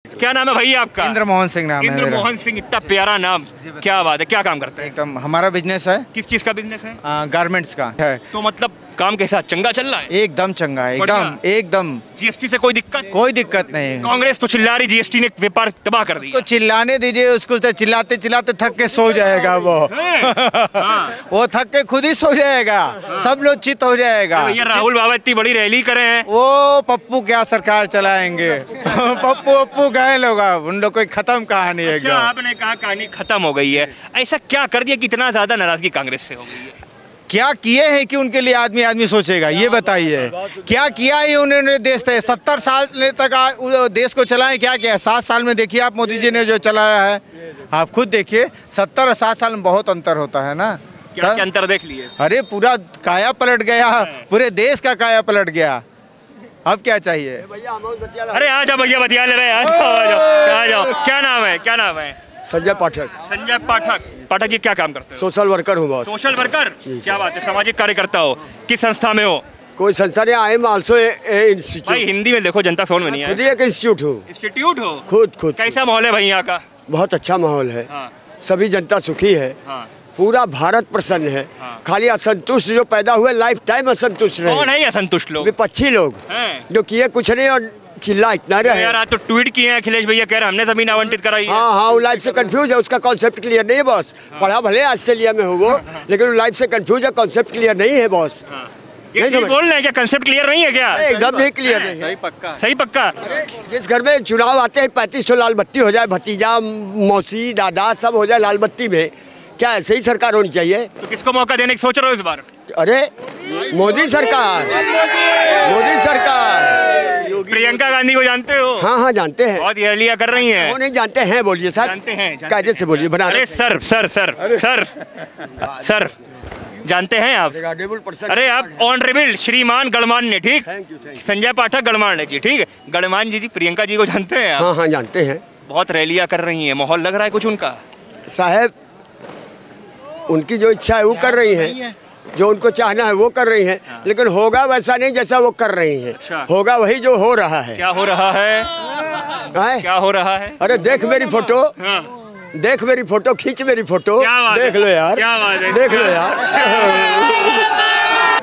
क्या नाम है भैया आपका? इंद्र मोहन सिंह नाम है मेरा। इंद्र मोहन सिंह, इतना प्यारा नाम, क्या बात है। क्या काम करते हैं? एकदम हमारा बिजनेस है। किस चीज का बिजनेस है? गारमेंट्स का है। तो मतलब काम कैसा, चंगा चल रहा है? एकदम चंगा है, एकदम एकदम। जीएसटी से कोई दिक्कत? कोई दिक्कत नहीं। कांग्रेस तो चिल्ला रही जीएसटी ने व्यापार तबाह कर दिया। उसको चिल्लाने दीजिए, उसको तो चिल्लाते चिल्लाते थक के सो जाएगा वो। वो थक के खुद ही सो जाएगा, सब लोग चित हो जाएगा। ये राहुल बाबा इतनी बड़ी रैली करे हैं। वो पप्पू क्या सरकार चलाएंगे। पप्पू गए लोग, उन लोग को खत्म कहानी है। अच्छा, आपने कहा कहानी खत्म हो गई है, ऐसा क्या कर दिया कि इतना ज्यादा नाराजगी कांग्रेस से हो गई है? क्या किए हैं कि उनके लिए आदमी सोचेगा, ये बताइए। क्या किया है उन्होंने देश से? 70 साल तक देश को चलाए, क्या किया? 7 साल में देखिए आप, मोदी जी ने जो चलाया है, आप खुद देखिए। 70 और 7 साल में बहुत अंतर होता है ना। क्या अंतर देख लिए? अरे पूरा काया पलट गया, पूरे देश का काया पलट गया। अब क्या चाहिए? अरे आ जाओ भैया, बतिया ले रहे, आ जाओ। क्या नाम है, क्या नाम है? संजय पाठक। संजय पाठक। पाठक जी क्या काम करते हो? सोशल वर्कर हूँ बॉस। सोशल वर्कर, क्या बात है। सामाजिक कार्यकर्ता हो, किस संस्था में हो? कोई संस्था नहीं, आई एम आल्सो इंस्टीट्यूट। भाई हिंदी में देखो, जनता फोन में नहीं है। खुद एक इंस्टीट्यूट हूँ। इंस्टीट्यूट हो? खुद। कैसा माहौल है भाई यहाँ का? बहुत अच्छा माहौल है। हाँ। सभी जनता सुखी है। हाँ। पूरा भारत प्रसन्न है। हाँ। खाली असंतुष्ट जो पैदा हुए, लाइफ टाइम असंतुष्ट रहे। कौन है असंतुष्ट लोग? विपक्षी लोग जो किए कुछ नहीं और चिल्ला इतना रहे। यार आज तो ट्वीट किए हैं अखिलेश भैया, कह रहे हमने जमीन आवंटित कराई है। हाँ, वो लाइफ से कंफ्यूज है, उसका कॉन्सेप्ट क्लियर नहीं है बॉस। पढ़ा भले ऑस्ट्रेलिया में हो वो, लेकिन लाइफ से कंफ्यूज है, कॉन्सेप्ट क्लियर नहीं है बॉस। ये बोल रहे हैं क्या, कंसेप्ट क्लियर नहीं है क्या? एकदम नहीं क्लियर है। सही पक्का। जिस घर में चुनाव आते हैं 35 लाल बत्ती हो जाए, भतीजा मौसी दादा सब हो जाए लाल बत्ती में, क्या ऐसे ही सरकार होनी चाहिए? तो किसको मौका देने की सोच रहे हो इस बार? अरे मोदी सरकार। प्रियंका गांधी को जानते हो? हाँ जानते हैं। बहुत रैलियां कर रही हैं। वो नहीं जानते हैं, बोलिए सर। जानते हैं। कायदे से बोलिए। बना अरे सर जानते हैं आप? अरे आप ऑनरेबल श्रीमान गणमान्य, ठीक, संजय पाठक गणमान्य जी, ठीक है। गणमान्य जी प्रियंका जी को जानते हैं आप? हाँ जानते हैं। बहुत रैलियां कर रही हैं, माहौल लग रहा है कुछ उनका? साहब उनकी जो इच्छा है वो कर रही हैं, जो उनको चाहना है वो कर रही हैं, लेकिन होगा वैसा नहीं जैसा वो कर रही हैं। अच्छा। होगा वही जो हो रहा है। क्या हो रहा है? क्या हो रहा है? अरे देख मेरी फोटो। देख मेरी फोटो, खींच मेरी फोटो, देख लो यार, देख लो यार।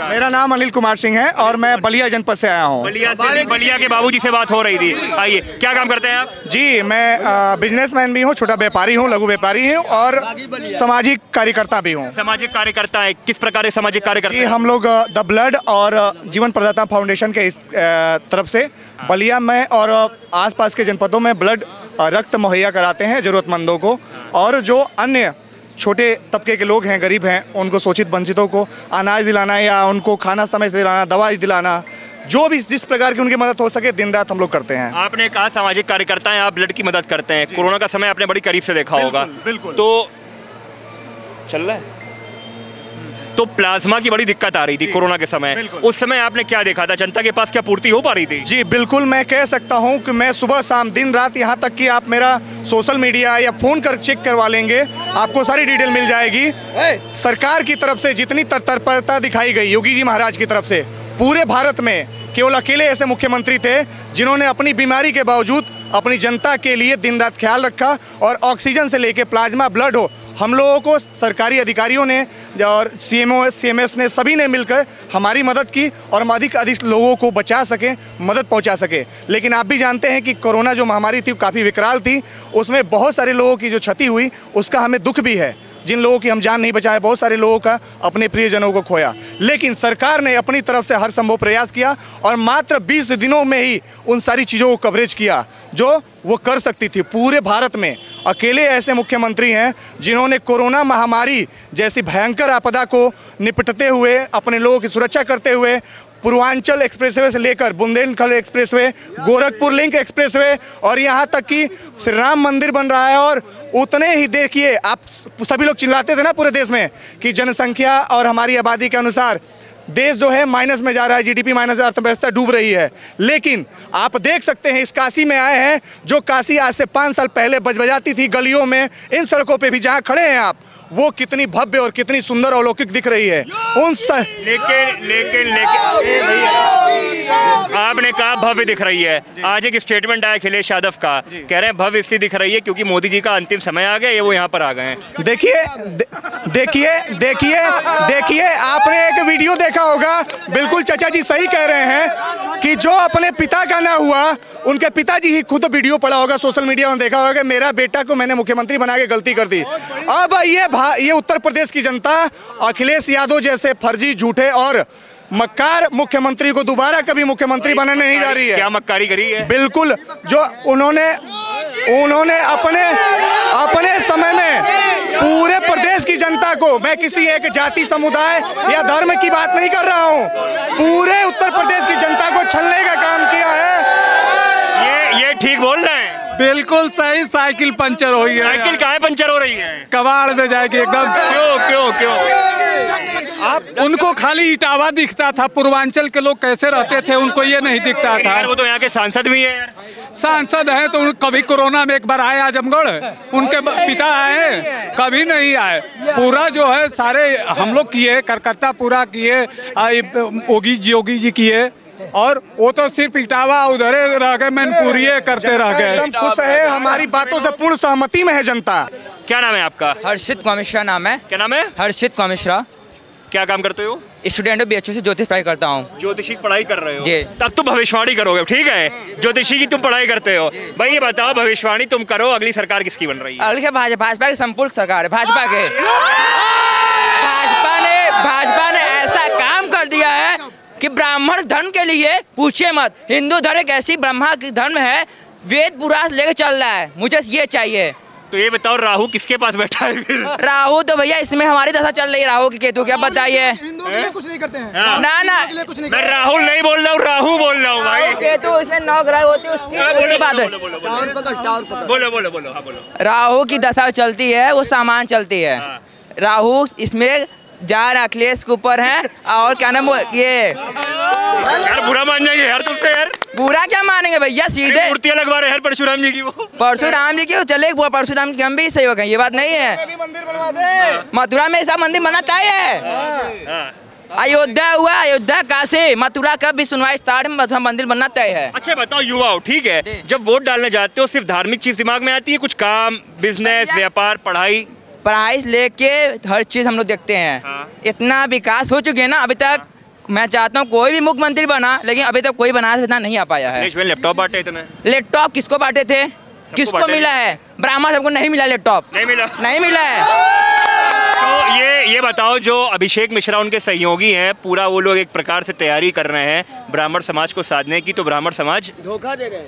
मेरा नाम अनिल कुमार सिंह है और मैं बलिया जनपद से आया हूँ। बलिया के बाबूजी से बात हो रही थी। आइए, क्या काम करते हैं आप? जी मैं बिजनेसमैन भी हूँ, छोटा व्यापारी हूँ, लघु व्यापारी हूँ और सामाजिक कार्यकर्ता भी हूँ। सामाजिक कार्यकर्ता है, किस प्रकार के सामाजिक कार्यकर्ता? जी हम लोग द ब्लड और जीवन प्रदाता फाउंडेशन के इस तरफ से बलिया में और आसपास के जनपदों में ब्लड रक्त मुहैया कराते हैं ज़रूरतमंदों को, और जो अन्य छोटे तबके के लोग हैं, गरीब हैं, उनको शोषित वंचितों को अनाज दिलाना या उनको खाना समय से दिलाना, दवाई दिलाना, जो भी जिस प्रकार की उनकी मदद हो सके दिन रात हम लोग करते हैं। आपने कहा सामाजिक कार्यकर्ता हैं, आप ब्लड की मदद करते हैं। कोरोना का समय आपने बड़ी करीब से देखा होगा। बिल्कुल। तो चल रहा है, तो प्लाज्मा की बड़ी दिक्कत आ रही थी कोरोना के समय। उस समय आपने क्या देखा था, जनता के पास क्या पूर्ति हो पा रही थी? जी बिल्कुल, मैं कह सकता हूं कि मैं सुबह शाम दिन रात, यहाँ तक कि आप मेरा सोशल मीडिया या फ़ोन कर चेक करवा लेंगे, आपको सारी डिटेल मिल जाएगी। सरकार की तरफ से जितनी तत्परता दिखाई गई योगी जी महाराज की तरफ से, पूरे भारत में केवल अकेले ऐसे मुख्यमंत्री थे जिन्होंने अपनी बीमारी के बावजूद अपनी जनता के लिए दिन रात ख्याल रखा, और ऑक्सीजन से लेके प्लाज्मा, ब्लड हो, हम लोगों को सरकारी अधिकारियों ने और CMS ने सभी ने मिलकर हमारी मदद की और हम अधिक लोगों को बचा सकें, मदद पहुंचा सके। लेकिन आप भी जानते हैं कि कोरोना जो महामारी थी काफ़ी विकराल थी, उसमें बहुत सारे लोगों की जो क्षति हुई उसका हमें दुख भी है। जिन लोगों की हम जान नहीं बचाए, बहुत सारे लोगों का अपने प्रियजनों को खोया, लेकिन सरकार ने अपनी तरफ से हर संभव प्रयास किया और मात्र 20 दिनों में ही उन सारी चीज़ों को कवरेज किया जो वो कर सकती थी। पूरे भारत में अकेले ऐसे मुख्यमंत्री हैं जिन्होंने कोरोना महामारी जैसी भयंकर आपदा को निपटते हुए, अपने लोगों की सुरक्षा करते हुए, पूर्वांचल एक्सप्रेसवे से लेकर Bundelkhand expressway, Gorakhpur link expressway और यहाँ तक कि श्री राम मंदिर बन रहा है। और उतने ही देखिए, आप सभी लोग चिल्लाते थे ना पूरे देश में कि जनसंख्या और हमारी आबादी के अनुसार देश जो है माइनस में जा रहा है, GDP माइनस, अर्थव्यवस्था डूब रही है। लेकिन आप देख सकते हैं इस काशी में आए हैं, जो काशी आज से 5 साल पहले बजबजाती थी गलियों में, इन सड़कों पे भी जहाँ खड़े हैं आप, वो कितनी भव्य और कितनी सुंदर और अलौकिक दिख रही है। लेकिन आपने कहा भव्य दिख रही है, आज एक स्टेटमेंट आया अखिलेश यादव का, कह रहे हैं भव्य इसलिए दिख रही है क्योंकि मोदी जी का अंतिम समय आ गया, ये वो यहाँ पर आ गए हैं। देखिए आपने एक वीडियो देखा होगा, बिल्कुल चाचा जी सही कह रहे हैं कि जो अपने पिता का ना हुआ, उनके पिताजी ही खुद वीडियो पड़ा होगा, सोशल मीडिया में देखा होगा कि मेरा बेटा को मैंने मुख्यमंत्री बना के गलती कर दी। अब ये उत्तर प्रदेश की जनता अखिलेश यादव जैसे फर्जी, झूठे और मक्कार मुख्यमंत्री को दोबारा कभी मुख्यमंत्री बनाने नहीं जा रही है। क्या मक्कारी करी है? बिल्कुल, जो उन्होंने अपने समय में पूरे प्रदेश की जनता को, मैं किसी एक जाति, समुदाय या धर्म की बात नहीं कर रहा हूं, पूरे उत्तर प्रदेश की जनता को छलने का काम किया है। ये ठीक बोल रहे हैं, बिल्कुल सही। साइकिल पंचर हो गई है। साइकिल काहे पंचर हो रही है? कबाड़ में जाएगी एकदम। क्यों? उनको खाली इटावा दिखता था, पूर्वांचल के लोग कैसे रहते थे उनको ये नहीं दिखता था। वो तो यहाँ के सांसद भी हैं। सांसद हैं तो कभी कोरोना में एक बार आए आजमगढ़, उनके पिता आए, कभी नहीं आए। पूरा जो है सारे हम लोग किए, करकर्ता पूरा किए, योगी जी किए, और वो तो सिर्फ इटावा उधरे रह गए, मैनपुरी करते रह गए। एकदम खुश है, हमारी बातों से पूर्ण सहमति में है जनता। क्या नाम है आपका? हर्षित कुमार मिश्रा नाम है। क्या नाम है? हर्षित कुमार मिश्रा। क्या काम करते हो? स्टूडेंट हूँ, BHU से ज्योतिष पढ़ाई करता हूँ। ज्योतिषी की पढ़ाई कर रहे हो? जी। तब तो भविष्यवाणी करोगे, ठीक है? ज्योतिषी की तुम पढ़ाई करते हो भाई, ये बताओ भविष्यवाणी तुम करो, अगली सरकार किसकी बन रही है? अगली भाजपा की संपूर्ण सरकार है। भाजपा ने ऐसा काम कर दिया है कि ब्राह्मण धर्म के लिए पूछे मत। हिंदू धर्म एक ऐसी ब्रह्मा की धर्म है, वेद पुराण लेके चल रहा है, मुझे ये चाहिए। तो ये बताओ राहु किसके पास बैठा है फिर? राहु तो भैया इसमें हमारी दशा चल रही है, राहु की केतु, क्या बताइए? कुछ नहीं करते हैं। ना मैं राहुल नहीं बोल रहा हूँ, राहु बोल रहा हूँ भाई। केतु इसमें 9 ग्रह होते हैं, उसकी बात है। बोलो। राहु की दशा चलती है, वो सामान चलती है। राहु इसमें जार अखिलेश के ऊपर है, और क्या नाम ये यार बुरा मान जाएंगे यार तुमसे यार। बुरा क्या मानेंगे भैया, सीधे मूर्तियां लगवा रहे हैं परशुराम जी की। वो परशुराम जी की चले, परशुराम की हम भी सही हो गए, ये बात नहीं है। मथुरा में ऐसा मंदिर बनना चाहिए। अयोध्या हुआ, अयोध्या काशी, मथुरा का भी सुनवाई स्टार्ट में मथुरा मंदिर बनना तय है। अच्छा बताओ युवाओं, ठीक है, जब वोट डालने जाते हो सिर्फ धार्मिक चीज दिमाग में आती है, कुछ काम, बिजनेस, व्यापार, पढ़ाई लेके हर चीज हम लोग देखते हैं। हाँ। इतना विकास हो चुके हैं ना, अभी तक मैं चाहता हूँ कोई भी मुख्यमंत्री बना, लेकिन अभी तक कोई बनारस इतना नहीं आ पाया है। लैपटॉप बांटे इतने? लैपटॉप किसको बांटे थे? किसको मिला है? ब्राह्मण सबको नहीं मिला लैपटॉप। नहीं मिला है। तो ये बताओ, जो अभिषेक मिश्रा उनके सहयोगी हैं, पूरा वो लोग एक प्रकार से तैयारी कर रहे हैं ब्राह्मण समाज को साधने की, तो ब्राह्मण समाज धोखा दे रहे हैं।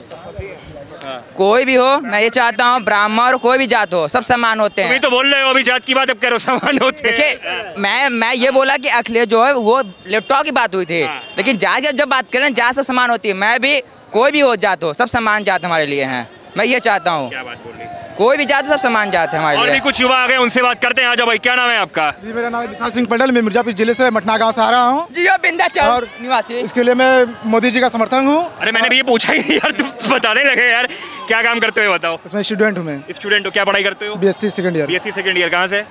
कोई भी हो, मैं ये चाहता हूँ ब्राह्मण कोई भी जात हो, सब समान होते हैं। तुम तो बोल रहे हो अभी जात की बात, अब कह रहे हो समान होते हैं। देखिए मैं ये बोला कि अखिलेश जो है वो लैपटॉप की बात हुई थी, लेकिन जात की जब बात करें, जात सब समान होती है। मैं भी, कोई भी हो जात हो, सब समान जात हमारे लिए हैं। मैं ये चाहता हूँ, क्या बात बोल रही? कोई भी जात, सब समान जात है हमारे लिए। और भी कुछ युवा आ गए, उनसे बात करते हैं। आ जाओ भाई, क्या नाम है आपका? जी मेरा नाम है विशाल सिंह पटेल, मैं मिर्जापुर जिले से मटना गांव से आ रहा हूँ। जी और निवासी। इसके लिए मैं मोदी जी का समर्थन हूँ। अरे मैंने भी ये पूछा ही नहीं यार, तुम बताने लगे यार। क्या काम करते हो बताओ? इसमें स्टूडेंट हूँ मैं। स्टूडेंट हो? क्या पढ़ाई करते हो? BSc second year. BSc second year. कहाँ से?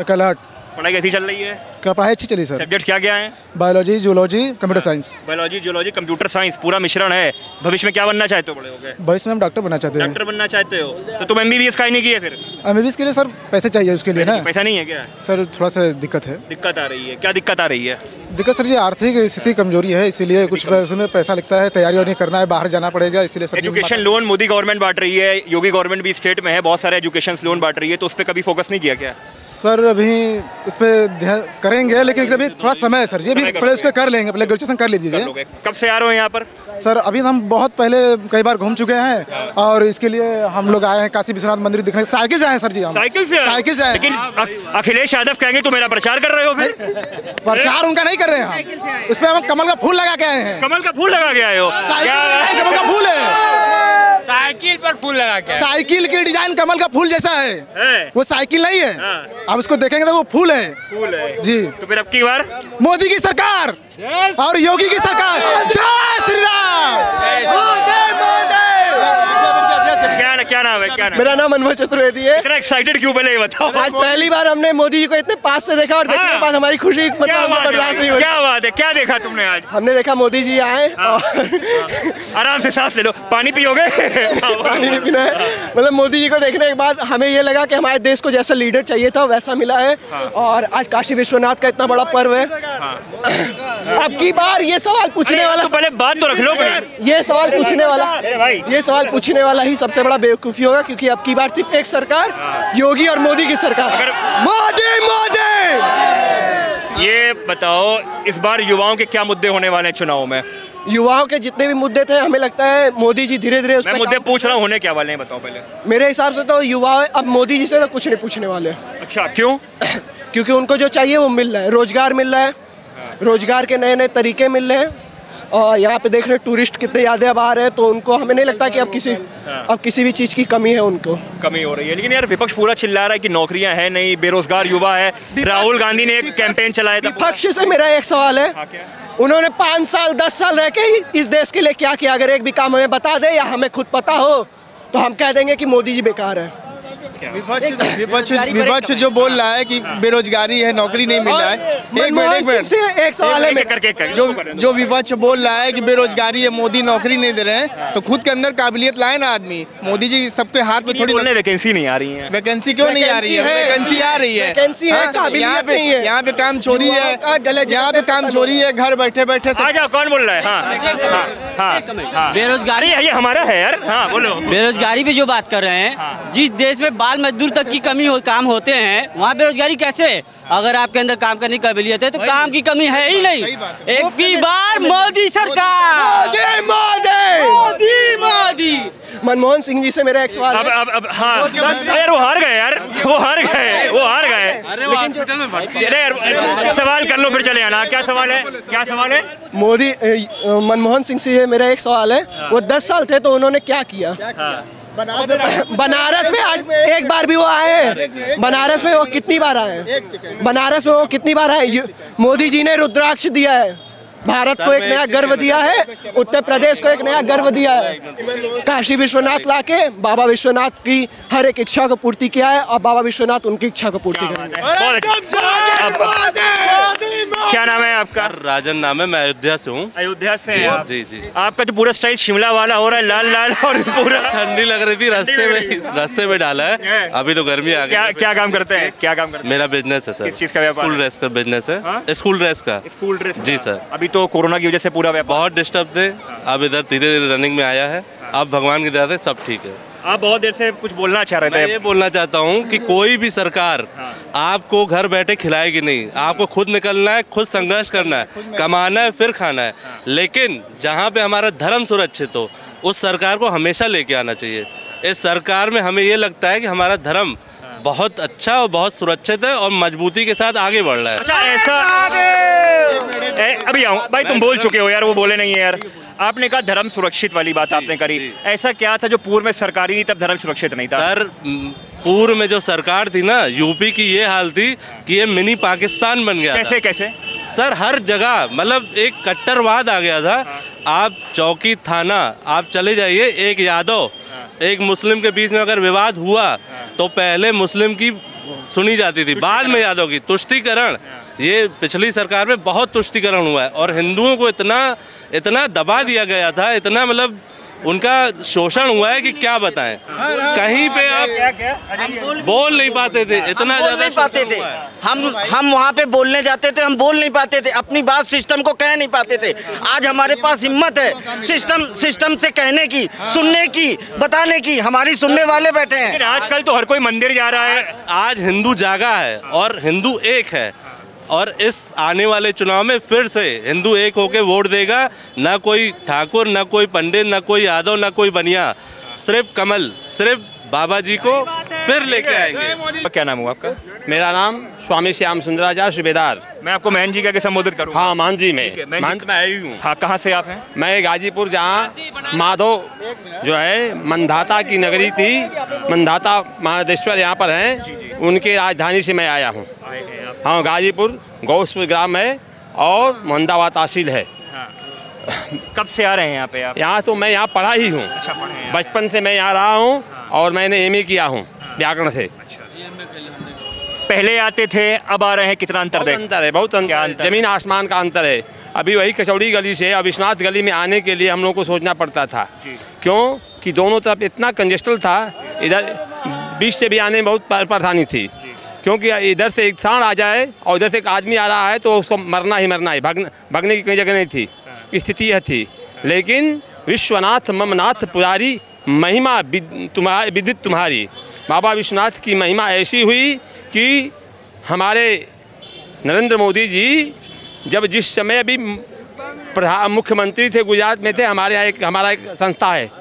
कलहट। पढ़ाई कैसी चल रही है? पढ़ाई अच्छी चली सर। सब्जेक्ट्स क्या क्या हैं? Biology, zoology, computer science. Biology, zoology, computer science, पूरा मिश्रण है। भविष्य में क्या बनना चाहते हो बड़े होकर? भविष्य में हम डॉक्टर बनना चाहते हैं। डॉक्टर बनना चाहते हो तो तुम MBBS का ही नहीं किए फिर? MBBS के लिए सर पैसे चाहिए उसके लिए ना। पैसा नहीं है क्या सर? थोड़ा सा दिक्कत है। दिक्कत आ रही है? क्या दिक्कत आ रही है? दिक्कत सर जी आर्थिक स्थिति कमजोरी है, इसीलिए कुछ उसमें पैसा लगता है, तैयारी नहीं करना है, बाहर जाना पड़ेगा, इसीलिए sir. Education loan Modi government बांट रही है, योगी गवर्नमेंट भी स्टेट में है, बहुत सारे एजुकेशन लोन बांट रही है, तो उस पर कभी फोकस नहीं किया क्या? सर अभी उस पर ध्यान करेंगे, लेकिन अभी थोड़ा समय है सर जी, अभी पहले उसको कर लेंगे, पहले ग्रेजुएशन कर लीजिए। कब से आ रहे हो यहाँ पर? सर अभी हम बहुत पहले कई बार घूम चुके हैं, और इसके लिए हम लोग आए हैं काशी विश्वनाथ मंदिर दिखने। साइकिल से आए सर जी हम। साइकिल से आए। लेकिन अखिलेश यादव कहेंगे तो मेरा प्रचार कर रहे हो फिर? प्रचार उनका नहीं कर रहे हैं हम, उस पर हम कमल का फूल लगा के आए हैं। कमल का फूल लगा के आए हो? कमल का फूल है, साइकिल पर फूल लगा के। साइकिल की डिजाइन कमल का फूल जैसा है, वो साइकिल नहीं है। आप उसको देखेंगे तो वो फूल है। फूल है जी। तो फिर अब की बार मोदी की सरकार और योगी की सरकार। जय श्री राम। क्या नाम है, क्या नाम? मेरा नाम अनवर चतुर्वेदी है। इतना एक्साइटेड क्यों, पहले ये बताओ। आज पहली बार हमने मोदी जी को इतने पास से देखा और देखने के बाद हमारी खुशी क्या बात है, क्या बात है, क्या देखा तुमने आज? हमने देखा मोदी जी आए और आराम से सांस ले लो, पानी पियोगे? पानी नहीं पीना है। मतलब मोदी जी को देखने के बाद हमें ये लगा कि हमारे देश को जैसा लीडर चाहिए था वैसा मिला है। और आज काशी विश्वनाथ का इतना बड़ा पर्व है। अब की बार ये सवाल पूछने वाला, तो पहले बात तो रख लो। ये सवाल पूछने वाला ही सबसे बड़ा बेवकूफ़ी होगा, क्योंकि अब की बार सिर्फ एक सरकार, योगी और मोदी की सरकार। मोदी ये बताओ, इस बार युवाओं के क्या मुद्दे होने वाले हैं चुनाव में? युवाओं के जितने भी मुद्दे थे, हमें लगता है मोदी जी धीरे धीरे मैं मुद्दे पूछ रहा हूँ, होने क्या वाले हैं बताओ पहले। मेरे हिसाब से तो युवा अब मोदी जी से तो कुछ नहीं पूछने वाले। अच्छा, क्यों? क्योंकि उनको जो चाहिए वो मिल रहा है, रोजगार मिल रहा है, रोजगार के नए नए तरीके मिल रहे हैं। और यहाँ पे देख रहे टूरिस्ट कितने ज़्यादा अब आ रहे हैं, तो उनको हमें नहीं लगता कि अब किसी भी चीज़ की कमी है, उनको कमी हो रही है। लेकिन यार विपक्ष पूरा चिल्ला रहा है कि नौकरियां है नहीं, बेरोजगार युवा है। राहुल गांधी ने एक कैंपेन चलाया था। विपक्ष से मेरा एक सवाल है, उन्होंने 5 साल 10 साल रह के इस देश के लिए क्या किया? अगर एक भी काम हमें बता दे या हमें खुद पता हो तो हम कह देंगे कि मोदी जी बेकार है। विपक्ष जो बोल रहा है कि बेरोजगारी है, नौकरी नहीं मिल रहा है। एक मिनट, एक सवाल है, जो विपक्ष बोल रहा है कि बेरोजगारी है, मोदी नौकरी नहीं दे रहे हैं, तो खुद के अंदर काबिलियत लाए ना आदमी। मोदी जी सबके हाथ में थोड़ी वैकेंसी नहीं आ रही है। वैकेंसी क्यों नहीं आ रही है? वैकेंसी आ रही है। यहाँ पे काम चोरी है, यहाँ पे काम चोरी है, घर बैठे बैठे। कौन बोल रहा है? बेरोजगारी ये हमारा है यार। हाँ बोलो। बेरोजगारी पे जो बात कर रहे हैं, जिस देश में बाल मजदूर तक की कमी काम होते हैं, वहाँ बेरोजगारी कैसे? अगर आपके अंदर काम करने की काबिलियत है तो काम की कमी है ही नहीं। एक भी बार मोदी सरकार, मोदी। मनमोहन सिंह जी से मेरा एक सवाल है। अब हाँ यार, वो हार गए यार, वो हार गए। अरे वो हॉस्पिटल में भर्ती है यार, सवाल कर लो फिर चले आना। क्या सवाल है? मोदी मनमोहन सिंह से मेरा एक सवाल है, वो 10 साल थे तो उन्होंने क्या किया? बनारस में आज एक बार भी वो आए? बनारस में वो कितनी बार आए? बनारस में वो कितनी बार आए? मोदी जी ने रुद्राक्ष दिया है, भारत को एक नया गर्व दिया है, उत्तर प्रदेश को एक नया गर्व दिया है। काशी विश्वनाथ लाके बाबा विश्वनाथ की हर एक इच्छा को पूर्ति किया है और बाबा विश्वनाथ उनकी इच्छा को पूर्ति करेंगे। क्या नाम है आपका? राजन नाम है, मैं अयोध्या से हूँ। अयोध्या से हैं आप? जी। आपका तो पूरा स्टाइल शिमला वाला हो रहा है, लाल लाल और पूरा। ठंडी लग रही थी, रास्ते में डाला है। अभी तो गर्मी आ गई। क्या काम करते हैं? मेरा बिजनेस है सर। किस चीज का व्यापार? स्कूल ड्रेस का बिजनेस है। स्कूल ड्रेस जी सर। अभी तो कोरोना की वजह से पूरा व्यापार बहुत डिस्टर्ब थे, अब इधर धीरे धीरे रनिंग में आया है। अब भगवान की दया से सब ठीक है। आप बहुत देर से कुछ बोलना चाह रहे थे। मैं ये बोलना चाहता हूँ कि कोई भी सरकार आपको घर बैठे खिलाएगी नहीं। आपको खुद निकलना है, खुद संघर्ष करना है, कमाना है, फिर खाना है। लेकिन जहाँ पे हमारा धर्म सुरक्षित हो, उस सरकार को हमेशा लेके आना चाहिए। इस सरकार में हमें ये लगता है कि हमारा धर्म बहुत अच्छा और बहुत सुरक्षित है और मजबूती के साथ आगे बढ़ रहा है। अच्छा, ऐसा अभी आऊँ भाई, तुम बोल चुके हो यार, वो बोले नहीं है यार। आपने कहा धर्म सुरक्षित वाली बात आपने करी। ऐसा क्या था जो पूर्व में सरकारी नहीं, तब धर्म सुरक्षित नहीं था? सर, पूर्व में जो सरकार थी ना, यूपी की ये हाल थी कि ये मिनी पाकिस्तान बन गया। कैसे? सर, हर जगह मतलब एक कट्टरवाद आ गया था। आप चौकी थाना आप चले जाइए, एक यादव एक मुस्लिम के बीच में अगर विवाद हुआ तो पहले मुस्लिम की सुनी जाती थी, बाद में यादव की। तुष्टीकरण, ये पिछली सरकार में बहुत तुष्टीकरण हुआ है और हिंदुओं को इतना दबा दिया गया था, इतना मतलब उनका शोषण हुआ है कि क्या बताएं। कहीं पे आप बोल नहीं पाते थे, इतना ज्यादा पाते थे। हम वहाँ पे बोलने जाते थे, हम बोल नहीं पाते थे, अपनी बात सिस्टम को कह नहीं पाते थे। आज हमारे पास हिम्मत है सिस्टम से कहने की, सुनने की, बताने की। हमारी सुनने वाले बैठे हैं। आजकल तो हर कोई मंदिर जा रहा है। आज हिंदू जागा है और हिंदू एक है, और इस आने वाले चुनाव में फिर से हिंदू एक होके वोट देगा। ना कोई ठाकुर, ना कोई पंडित, ना कोई यादव, ना कोई बनिया, सिर्फ कमल, सिर्फ बाबा जी को फिर लेके आएंगे। क्या नाम हुआ आपका? मेरा नाम स्वामी श्याम सुंदराचार्य सूबेदार। मैं आपको महन जी कह संबोधित करूँ? हाँ, मान जी में महंत मैं आई हूँ। हाँ, कहाँ से आप हैं? मैं गाजीपुर, जहाँ माधव जो है मंधाता की नगरी थी, मंधाता महादेश्वर यहाँ पर हैं, उनके राजधानी से मैं आया हूँ। हाँ, गाजीपुर गौसपुर ग्राम है और मोहम्मदाबाद तहसील है। कब से आ रहे हैं यहाँ पे आप? यहाँ तो मैं यहाँ पढ़ा ही हूँ। अच्छा, बचपन से मैं यहाँ रहा हूँ और मैंने एमए किया हूँ व्याकरण से। पहले आते थे, अब आ रहे हैं, कितना अंतर बहुत अंतर है, बहुत अंतर है, जमीन आसमान का अंतर है। अभी वही कचौड़ी गली से अब विश्वनाथ गली में आने के लिए हम लोग को सोचना पड़ता था, क्यों कि दोनों तरफ इतना कंजेस्टल था, इधर बीच से भी आने में बहुत परेशानी थी, क्योंकि इधर से एक सांड आ जाए और इधर से एक आदमी आ रहा है तो उसको मरना ही मरना है, भागने की कोई जगह नहीं थी, स्थिति यह थी। लेकिन विश्वनाथ ममनाथ पुरारी महिमा विदित तुम्हारी, बाबा विश्वनाथ की महिमा ऐसी हुई कि हमारे नरेंद्र मोदी जी जब जिस समय अभी मुख्यमंत्री थे, गुजरात में थे, हमारे यहाँ हमारा एक संस्था है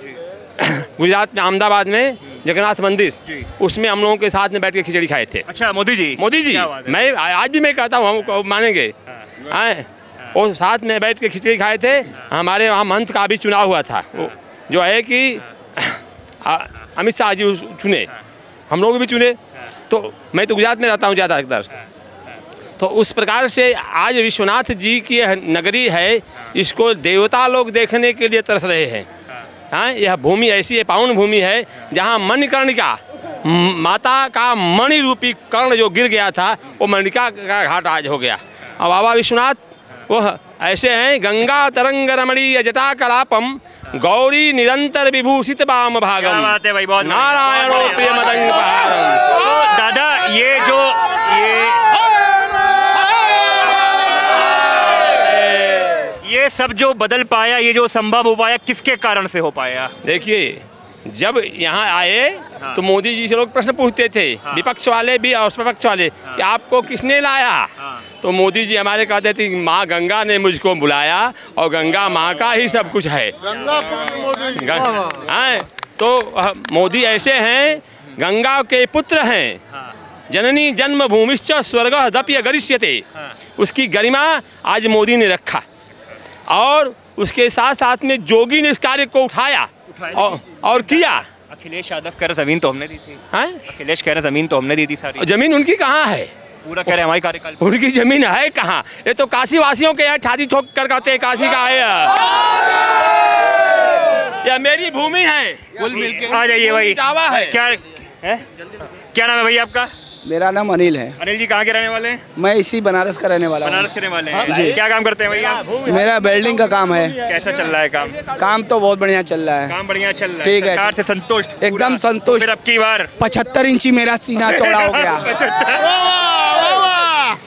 गुजरात में अहमदाबाद में जगन्नाथ मंदिर, उसमें हम लोगों के साथ में बैठ के खिचड़ी खाए थे। अच्छा, मोदी जी मैं आज भी मैं कहता हूँ, हम मानेंगे, और साथ में बैठ के खिचड़ी खाए थे। हमारे वहाँ मंत्र का भी चुनाव हुआ था, जो है कि अमित शाह जी चुने, हम लोग भी चुने, तो मैं तो गुजरात में रहता हूँ ज़्यादातर। तो उस प्रकार से आज विश्वनाथ जी की नगरी है, इसको देवता लोग देखने के लिए तरस रहे हैं। हाँ, यह भूमि ऐसी है, पावन भूमि है, जहाँ मणिकर्णिका माता का मणि रूपी कर्ण जो गिर गया था, वो मणिका का घाट आज हो गया। और बाबा विश्वनाथ वो ऐसे हैं, गंगा तरंग रमणीय जटा कलापम गौरी निरंतर विभूषित वाम भागम, बात है भाई, बहुत नारायणो प्रिय मदंग पहारम। तो दादा ये सब जो बदल पाया, ये जो संभव हो पाया, किसके कारण से हो पाया? देखिए, जब यहाँ आए तो मोदी जी से लोग प्रश्न पूछते थे, विपक्ष वाले भी और विपक्ष वाले, कि आपको किसने लाया? तो मोदी जी हमारे कहते थे, माँ गंगा ने मुझको बुलाया और गंगा माँ का ही सब कुछ है। तो मोदी ऐसे हैं, गंगा के पुत्र हैं, जननी जन्मभूमिश्च स्वर्गः दप्य गरिष्यते, उसकी गरिमा आज मोदी ने रखा। और उसके साथ साथ में जोगी ने इस कार्य को उठाया और किया। अखिलेश यादव कह रहे जमीन तो हमने दी थी, अखिलेश कह रहे जमीन तो हमने दी थी सारी। जमीन उनकी कहाँ है? पूरा कह रहे हमारे कार्यकाल, उनकी जमीन है कहाँ? ये तो काशी वासियों के यहाँ छाती ठोक कर कहते हैं काशी का है, या मेरी भूमि है। आ जाइए भाई, दावा है। क्या नाम है भैया आपका? मेरा नाम अनिल है। अनिल जी कहाँ के रहने वाले हैं? मैं इसी बनारस का रहने वाला हूँ। बनारस के रहने वाले हैं जी। क्या काम करते हैं भैया? मेरा वेल्डिंग का काम है। कैसा चल रहा है काम? काम तो बहुत बढ़िया चल रहा है। काम बढ़िया चल रहा है, ठीक है, सरकार से संतुष्ट? एकदम संतुष्ट। फिर अब की बार 75 इंची मेरा सीना चौड़ा हो गया।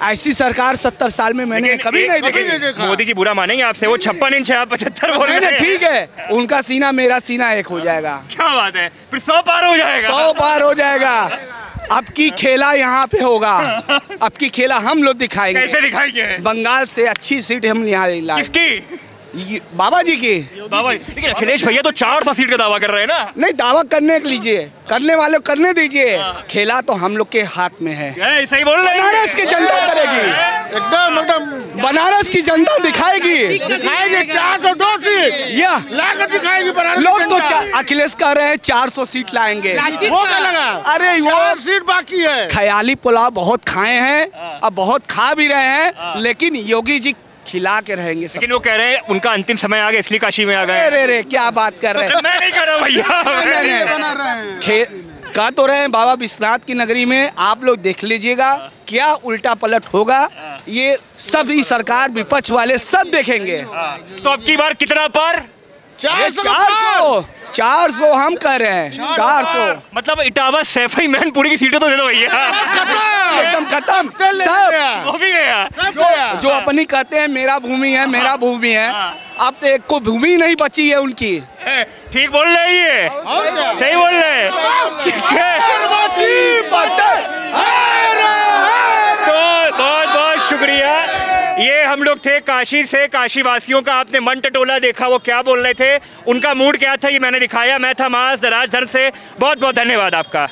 ऐसी सरकार 70 साल में मैंने कभी नहीं देखी। मोदी जी बुरा मानेंगे आपसे, वो 56 इंच है, आप 75 बोल रहे हैं। ठीक है, उनका सीना मेरा सीना एक हो जाएगा। क्या बात है, फिर 100 पार हो जाएगा। 100 पार हो जाएगा। अब की खेला यहाँ पे होगा, अब की खेला हम लोग दिखाएंगे। कैसे दिखाएंगे? बंगाल से अच्छी सीट हम यहाँ लाएंगे। किसकी? बाबा जी की। बाबा जी, लेकिन अखिलेश भैया तो 400 सीट का दावा कर रहे हैं ना। नहीं, दावा करने लीजिए, करने वाले करने दीजिए, खेला तो हम लोग के हाथ में है। सही बोल रहे हैं। बनारस की जनता करेगी, एकदम बनारस की जनता दिखाएगी 402 सीट या लाकर दिखाएगी। लोग तो अखिलेश कह रहे हैं 400 सीट लाएंगे। वो क्या लगा? अरे वो 4 सीट बाकी है। ख्याली पुलाव बहुत खाए हैं, अब बहुत खा भी रहे हैं, लेकिन योगी जी खिला के रहेंगे। लेकिन वो कह रहे हैं उनका अंतिम समय आ गया, इसलिए काशी में आ गए। अरे क्या बात कर रहे हैं? मैं नहीं कर रहा भैया, कह तो रहे हैं बाबा विश्वनाथ की नगरी में। आप लोग देख लीजिएगा क्या उल्टा पलट होगा, ये सभी सरकार विपक्ष वाले सब देखेंगे। तो अब की बार कितना पर? 400 हम कह रहे हैं। 400 मतलब इटावा सैफई मैन पूरी की सीटें तो दे दो भैया। एकदम खत्म सब हो भी गया। जो अपनी कहते हैं मेरा भूमि है, मेरा भूमि है, अब तो एक को भूमि नहीं बची है उनकी। ठीक बोल रहे हैं, ये सही बोल रहे हैं। तो बहुत बहुत शुक्रिया। ये हम लोग थे काशी से, काशी वासियों का आपने मन टटोला देखा, वो क्या बोल रहे थे, उनका मूड क्या था, ये मैंने दिखाया। मैं था मास राजधर से, बहुत बहुत धन्यवाद आपका।